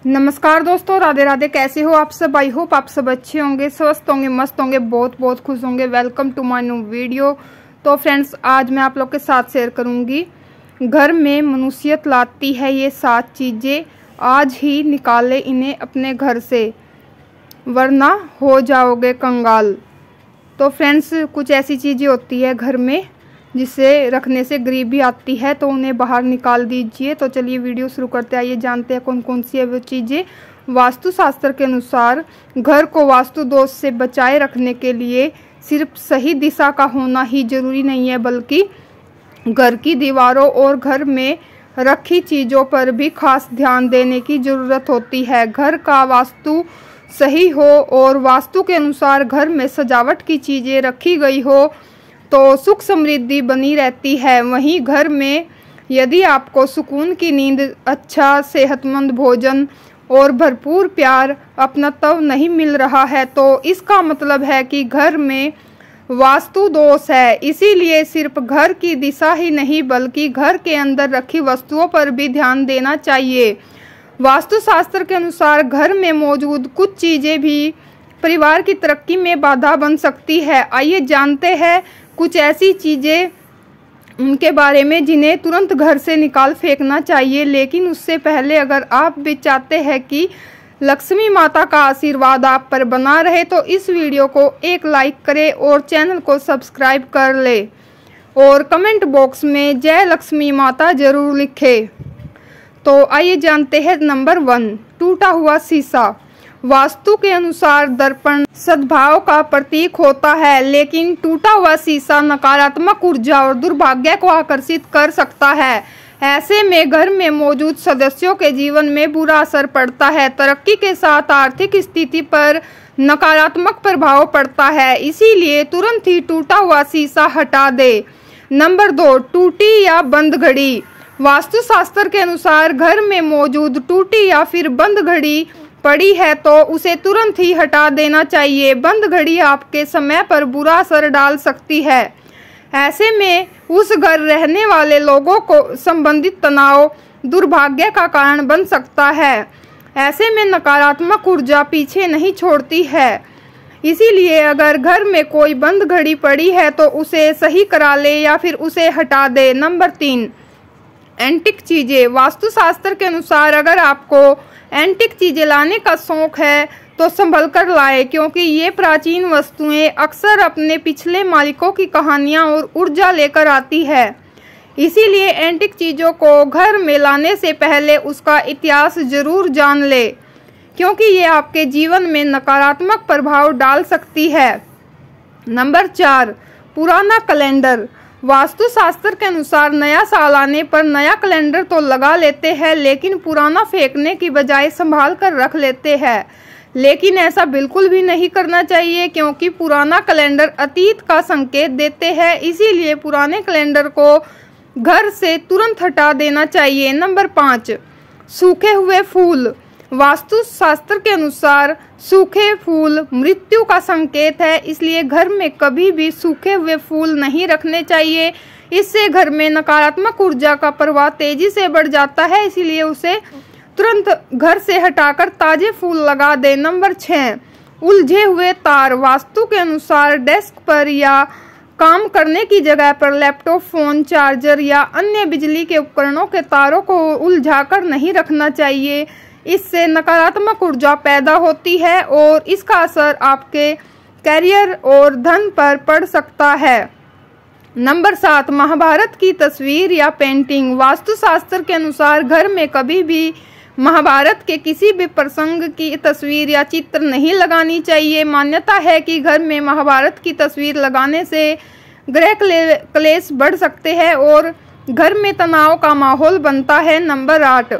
नमस्कार दोस्तों, राधे राधे। कैसे हो आप सब? आई होप आप सब अच्छे होंगे, स्वस्थ होंगे, मस्त होंगे, बहुत बहुत खुश होंगे। Welcome to my new video. तो फ्रेंड्स, आज मैं आप लोग के साथ शेयर करूंगी घर में मनुष्यत लाती है ये 7 चीज़ें। आज ही निकाले इन्हें अपने घर से, वरना हो जाओगे कंगाल। तो फ्रेंड्स, कुछ ऐसी चीज़ें होती है घर में जिसे रखने से गरीबी आती है, तो उन्हें बाहर निकाल दीजिए। तो चलिए वीडियो शुरू करते हैं। आइए जानते हैं कौन कौन सी है वो चीज़ें। वास्तुशास्त्र के अनुसार घर को वास्तु दोष से बचाए रखने के लिए सिर्फ सही दिशा का होना ही जरूरी नहीं है, बल्कि घर की दीवारों और घर में रखी चीज़ों पर भी खास ध्यान देने की ज़रूरत होती है। घर का वास्तु सही हो और वास्तु के अनुसार घर में सजावट की चीज़ें रखी गई हो तो सुख समृद्धि बनी रहती है। वहीं घर में यदि आपको सुकून की नींद, अच्छा सेहतमंद भोजन और भरपूर प्यार, अपनत्व नहीं मिल रहा है, तो इसका मतलब है कि घर में वास्तु दोष है। इसीलिए सिर्फ घर की दिशा ही नहीं, बल्कि घर के अंदर रखी वस्तुओं पर भी ध्यान देना चाहिए। वास्तुशास्त्र के अनुसार घर में मौजूद कुछ चीज़ें भी परिवार की तरक्की में बाधा बन सकती है। आइए जानते हैं कुछ ऐसी चीज़ें उनके बारे में जिन्हें तुरंत घर से निकाल फेंकना चाहिए। लेकिन उससे पहले अगर आप भी चाहते हैं कि लक्ष्मी माता का आशीर्वाद आप पर बना रहे, तो इस वीडियो को एक लाइक करें और चैनल को सब्सक्राइब कर ले और कमेंट बॉक्स में जय लक्ष्मी माता जरूर लिखें। तो आइए जानते हैं नंबर 1, टूटा हुआ शीशा। वास्तु के अनुसार दर्पण सद्भाव का प्रतीक होता है, लेकिन टूटा हुआ शीशा नकारात्मक ऊर्जा और दुर्भाग्य को आकर्षित कर सकता है। ऐसे में घर में मौजूद सदस्यों के जीवन में बुरा असर पड़ता है। तरक्की के साथ आर्थिक स्थिति पर नकारात्मक प्रभाव पड़ता है। इसीलिए तुरंत ही टूटा हुआ शीशा हटा दे। नंबर 2, टूटी या बंद घड़ी। वास्तुशास्त्र के अनुसार घर में मौजूद टूटी या फिर बंद घड़ी पड़ी है तो उसे तुरंत ही हटा देना चाहिए। बंद घड़ी आपके समय पर बुरा असर डाल सकती है। ऐसे में उस घर रहने वाले लोगों को संबंधित तनाव, दुर्भाग्य का कारण बन सकता है। ऐसे में नकारात्मक ऊर्जा पीछे नहीं छोड़ती है। इसीलिए अगर घर में कोई बंद घड़ी पड़ी है तो उसे सही करा ले या फिर उसे हटा दे। नंबर 3, एंटिक चीजें। वास्तुशास्त्र के अनुसार अगर आपको एंटिक चीजें लाने का शौक है तो संभल कर लाए, क्योंकि ये प्राचीन वस्तुएं अक्सर अपने पिछले मालिकों की कहानियां और ऊर्जा लेकर आती है। इसीलिए एंटिक चीजों को घर में लाने से पहले उसका इतिहास जरूर जान ले, क्योंकि ये आपके जीवन में नकारात्मक प्रभाव डाल सकती है। नंबर 4, पुराना कैलेंडर। वास्तुशास्त्र के अनुसार नया साल आने पर नया कैलेंडर तो लगा लेते हैं, लेकिन पुराना फेंकने की बजाय संभाल कर रख लेते हैं। लेकिन ऐसा बिल्कुल भी नहीं करना चाहिए, क्योंकि पुराना कैलेंडर अतीत का संकेत देते हैं। इसीलिए पुराने कैलेंडर को घर से तुरंत हटा देना चाहिए। नंबर 5, सूखे हुए फूल। वास्तुशास्त्र के अनुसार सूखे फूल मृत्यु का संकेत है, इसलिए घर में कभी भी सूखे हुए फूल नहीं रखने चाहिए। इससे घर में नकारात्मक ऊर्जा का प्रवाह तेजी से बढ़ जाता है। इसीलिए उसे तुरंत घर से हटाकर ताजे फूल लगा दे। नंबर 6, उलझे हुए तार। वास्तु के अनुसार डेस्क पर या काम करने की जगह पर लैपटॉप, फोन, चार्जर या अन्य बिजली के उपकरणों के तारों को उलझाकर नहीं रखना चाहिए। इससे नकारात्मक ऊर्जा पैदा होती है और इसका असर आपके करियर और धन पर पड़ सकता है। नंबर 7, महाभारत की तस्वीर या पेंटिंग। वास्तुशास्त्र के अनुसार घर में कभी भी महाभारत के किसी भी प्रसंग की तस्वीर या चित्र नहीं लगानी चाहिए। मान्यता है कि घर में महाभारत की तस्वीर लगाने से ग्रह क्लेश बढ़ सकते हैं और घर में तनाव का माहौल बनता है। नंबर 8,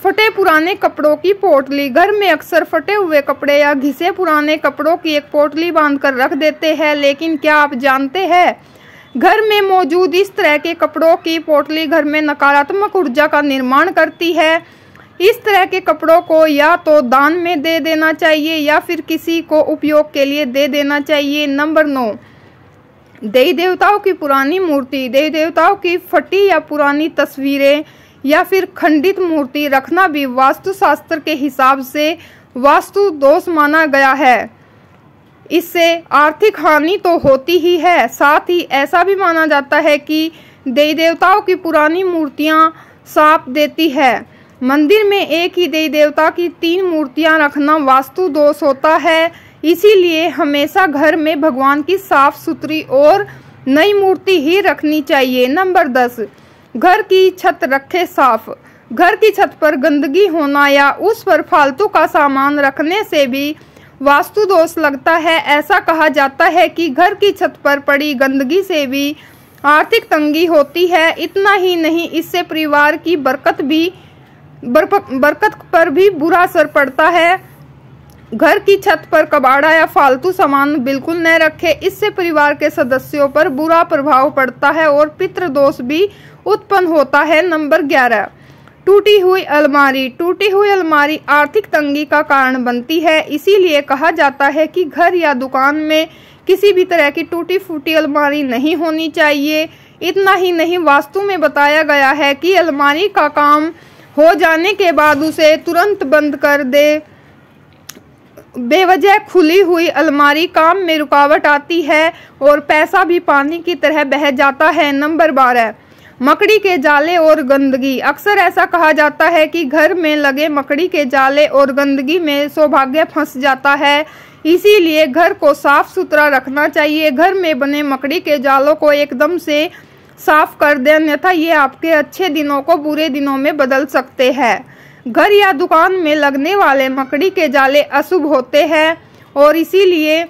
फटे पुराने कपड़ों की पोटली। घर में अक्सर फटे हुए कपड़े या घिसे पुराने कपड़ों की एक पोटली बांधकर रख देते हैं, लेकिन क्या आप जानते हैं घर में मौजूद इस तरह के कपड़ों की पोटली घर में नकारात्मक ऊर्जा का निर्माण करती है। इस तरह के कपड़ों को या तो दान में दे देना चाहिए या फिर किसी को उपयोग के लिए दे देना चाहिए। नंबर 9, देवी देवताओं की पुरानी मूर्ति। देवी देवताओं की फटी या पुरानी तस्वीरें या फिर खंडित मूर्ति रखना भी वास्तुशास्त्र के हिसाब से वास्तु दोष माना गया है। इससे आर्थिक हानि तो होती ही है, साथ ही ऐसा भी माना जाता है कि देवी देवताओं की पुरानी मूर्तियां शाप देती है। मंदिर में एक ही देवी देवता की 3 मूर्तियां रखना वास्तु दोष होता है, इसीलिए हमेशा घर में भगवान की साफ सुथरी और नई मूर्ति ही रखनी चाहिए। नंबर 10, घर की छत रखे साफ। घर की छत पर गंदगी होना या उस पर फालतू का सामान रखने से भी वास्तु दोष लगता है। ऐसा कहा जाता है कि घर की छत पर पड़ी गंदगी से भी आर्थिक तंगी होती है। इतना ही नहीं, इससे परिवार की बरकत पर भी बुरा असर पड़ता है। घर की छत पर कबाड़ा या फालतू सामान बिल्कुल न रखें, इससे परिवार के सदस्यों पर बुरा प्रभाव पड़ता है और पितृदोष भी उत्पन्न होता है। नंबर 11, टूटी हुई अलमारी। टूटी हुई अलमारी आर्थिक तंगी का कारण बनती है, इसीलिए कहा जाता है कि घर या दुकान में किसी भी तरह की टूटी फूटी अलमारी नहीं होनी चाहिए। इतना ही नहीं, वास्तु में बताया गया है कि अलमारी का काम हो जाने के बाद उसे तुरंत बंद कर दे। बेवजह खुली हुई अलमारी काम में रुकावट आती है और पैसा भी पानी की तरह बह जाता है। नंबर 12, मकड़ी के जाले और गंदगी। अक्सर ऐसा कहा जाता है कि घर में लगे मकड़ी के जाले और गंदगी में सौभाग्य फंस जाता है, इसीलिए घर को साफ सुथरा रखना चाहिए। घर में बने मकड़ी के जालों को एकदम से साफ कर दें, अन्यथा ये आपके अच्छे दिनों को बुरे दिनों में बदल सकते हैं। घर या दुकान में लगने वाले मकड़ी के जाले अशुभ होते हैं और इसीलिए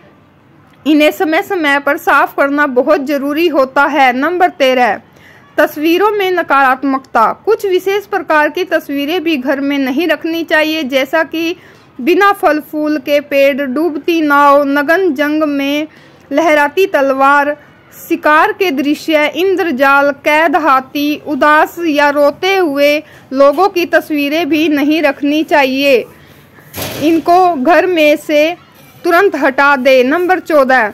इन्हें समय समय पर साफ करना बहुत जरूरी होता है। नंबर 13, तस्वीरों में नकारात्मकता। कुछ विशेष प्रकार की तस्वीरें भी घर में नहीं रखनी चाहिए, जैसा कि बिना फल फूल के पेड़, डूबती नाव, नगन जंग में लहराती तलवार, शिकार के दृश्य, इंद्रजाल, कैद हाथी, उदास या रोते हुए लोगों की तस्वीरें भी नहीं रखनी चाहिए। इनको घर में से तुरंत हटा दे। नंबर 14,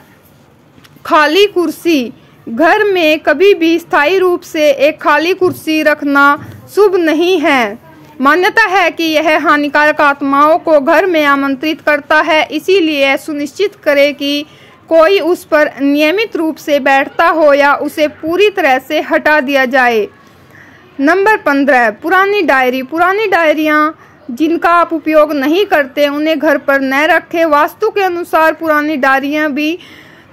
खाली कुर्सी। घर में कभी भी स्थायी रूप से एक खाली कुर्सी रखना शुभ नहीं है। मान्यता है कि यह हानिकारक आत्माओं को घर में आमंत्रित करता है, इसीलिए सुनिश्चित करें कि कोई उस पर नियमित रूप से बैठता हो या उसे पूरी तरह से हटा दिया जाए। नंबर 15, पुरानी डायरी। पुरानी डायरियां जिनका आप उपयोग नहीं करते उन्हें घर पर न रखें। वास्तु के अनुसार पुरानी डायरियां भी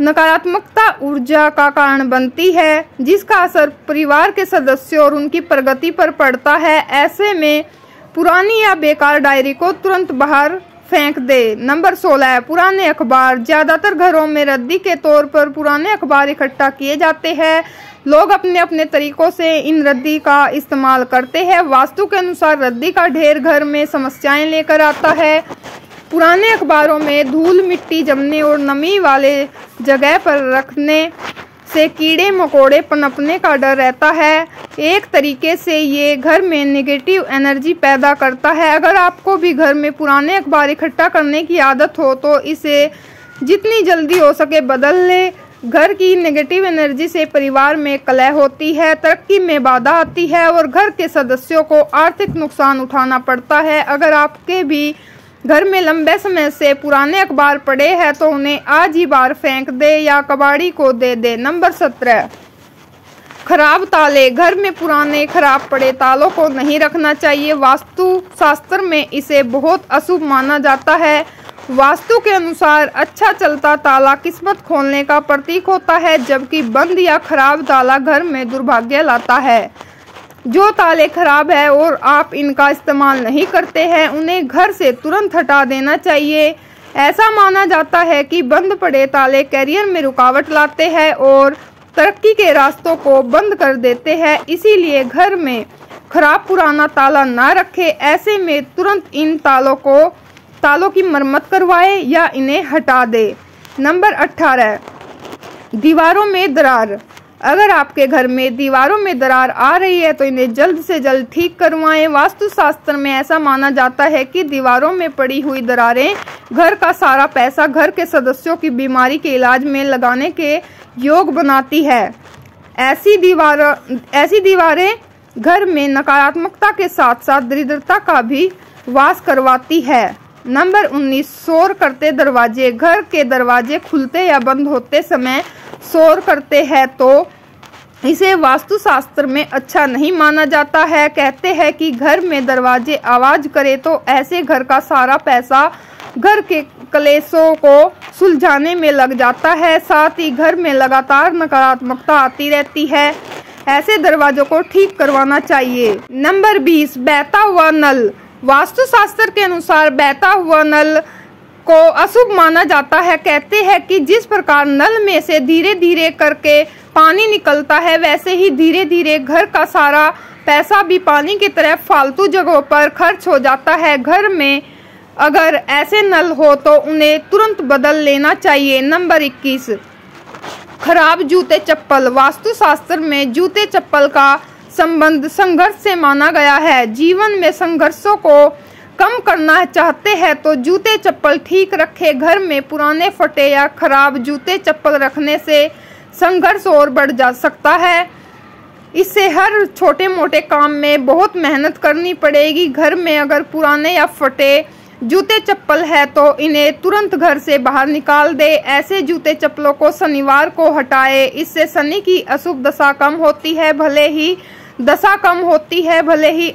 नकारात्मकता ऊर्जा का कारण बनती है, जिसका असर परिवार के सदस्यों और उनकी प्रगति पर पड़ता है। ऐसे में पुरानी या बेकार डायरी को तुरंत बाहर फेंक दे। नंबर 16, पुराने अखबार। ज्यादातर घरों में रद्दी के तौर पर पुराने अखबार इकट्ठा किए जाते हैं। लोग अपने अपने तरीकों से इन रद्दी का इस्तेमाल करते हैं। वास्तु के अनुसार रद्दी का ढेर घर में समस्याएं लेकर आता है। पुराने अखबारों में धूल मिट्टी जमने और नमी वाले जगह पर रखने से कीड़े मकोड़े पनपने का डर रहता है। एक तरीके से ये घर में नेगेटिव एनर्जी पैदा करता है। अगर आपको भी घर में पुराने अखबार इकट्ठा करने की आदत हो तो इसे जितनी जल्दी हो सके बदल ले। घर की नेगेटिव एनर्जी से परिवार में कलह होती है, तरक्की में बाधा आती है और घर के सदस्यों को आर्थिक नुकसान उठाना पड़ता है। अगर आपके भी घर में लंबे समय से पुराने अखबार पड़े हैं तो उन्हें आज ही बाहर फेंक दे या कबाड़ी को दे दे। नंबर 17, खराब ताले। घर में पुराने खराब पड़े तालों को नहीं रखना चाहिए। वास्तु शास्त्र में इसे बहुत अशुभ माना जाता है। वास्तु के अनुसार अच्छा चलता ताला किस्मत खोलने का प्रतीक होता है, जबकि बंद या खराब ताला घर में दुर्भाग्य लाता है। जो ताले खराब है और आप इनका इस्तेमाल नहीं करते हैं उन्हें घर से तुरंत हटा देना चाहिए। ऐसा माना जाता है कि बंद पड़े ताले करियर में रुकावट लाते हैं और तरक्की के रास्तों को बंद कर देते हैं, इसीलिए घर में खराब पुराना ताला ना रखें। ऐसे में तुरंत इन तालों की मरम्मत करवाए या इन्हें हटा दे। नंबर 18, दीवारों में दरार। अगर आपके घर में दीवारों में दरार आ रही है तो इन्हें जल्द से जल्द ठीक करवाएं। वास्तुशास्त्र में ऐसा माना जाता है कि दीवारों में पड़ी हुई दरारें घर का सारा पैसा घर के सदस्यों की बीमारी के इलाज में लगाने के योग बनाती है। ऐसी दीवारें घर में नकारात्मकता के साथ साथ दरिद्रता का भी वास करवाती है। नंबर 19, शोर करते दरवाजे। घर के दरवाजे खुलते या बंद होते समय शोर करते हैं तो इसे वास्तुशास्त्र में अच्छा नहीं माना जाता है। कहते हैं कि घर में दरवाजे आवाज करे तो ऐसे घर का सारा पैसा घर के कलेशों को सुलझाने में लग जाता है। साथ ही घर में लगातार नकारात्मकता आती रहती है। ऐसे दरवाजों को ठीक करवाना चाहिए। नंबर 20, बहता हुआ नल। वास्तुशास्त्र के अनुसार बहता हुआ नल को अशुभ माना जाता है। कहते हैं कि जिस प्रकार नल में से धीरे धीरे करके पानी निकलता है, वैसे ही धीरे धीरे घर का सारा पैसा भी पानी की तरह फालतू जगहों पर खर्च हो जाता है। घर में अगर ऐसे नल हो तो उन्हें तुरंत बदल लेना चाहिए। नंबर 21, खराब जूते चप्पल। वास्तुशास्त्र में जूते चप्पल का संबंध संघर्ष से माना गया है। जीवन में संघर्षों को कम करना चाहते हैं तो जूते चप्पल ठीक रखे। घर में पुराने फटे या खराब जूते चप्पल रखने से संघर्ष और बढ़ जा सकता है। इससे हर छोटे मोटे काम में बहुत मेहनत करनी पड़ेगी। घर में अगर पुराने या फटे जूते चप्पल है तो इन्हें तुरंत घर से बाहर निकाल दे। ऐसे जूते चप्पलों को शनिवार को हटाए। इससे शनि की अशुभ दशा कम होती है। भले ही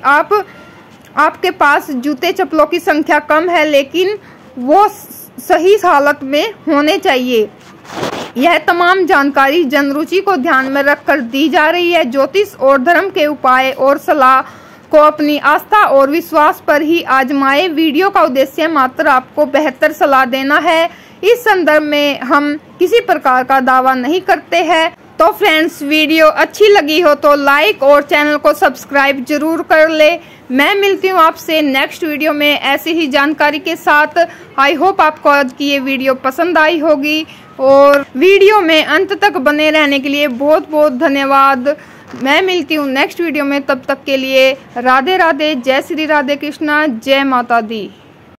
आपके पास जूते चप्पलों की संख्या कम है, लेकिन वो सही हालत में होने चाहिए। यह तमाम जानकारी जनरुचि को ध्यान में रखकर दी जा रही है। ज्योतिष और धर्म के उपाय और सलाह को अपनी आस्था और विश्वास पर ही आजमाए। वीडियो का उद्देश्य मात्र आपको बेहतर सलाह देना है। इस संदर्भ में हम किसी प्रकार का दावा नहीं करते हैं। तो फ्रेंड्स, वीडियो अच्छी लगी हो तो लाइक और चैनल को सब्सक्राइब जरूर कर ले। मैं मिलती हूँ आपसे नेक्स्ट वीडियो में ऐसी ही जानकारी के साथ। आई होप आपको आज की ये वीडियो पसंद आई होगी और वीडियो में अंत तक बने रहने के लिए बहुत बहुत धन्यवाद। मैं मिलती हूँ नेक्स्ट वीडियो में, तब तक के लिए राधे राधे, जय श्री राधे कृष्णा, जय माता दी।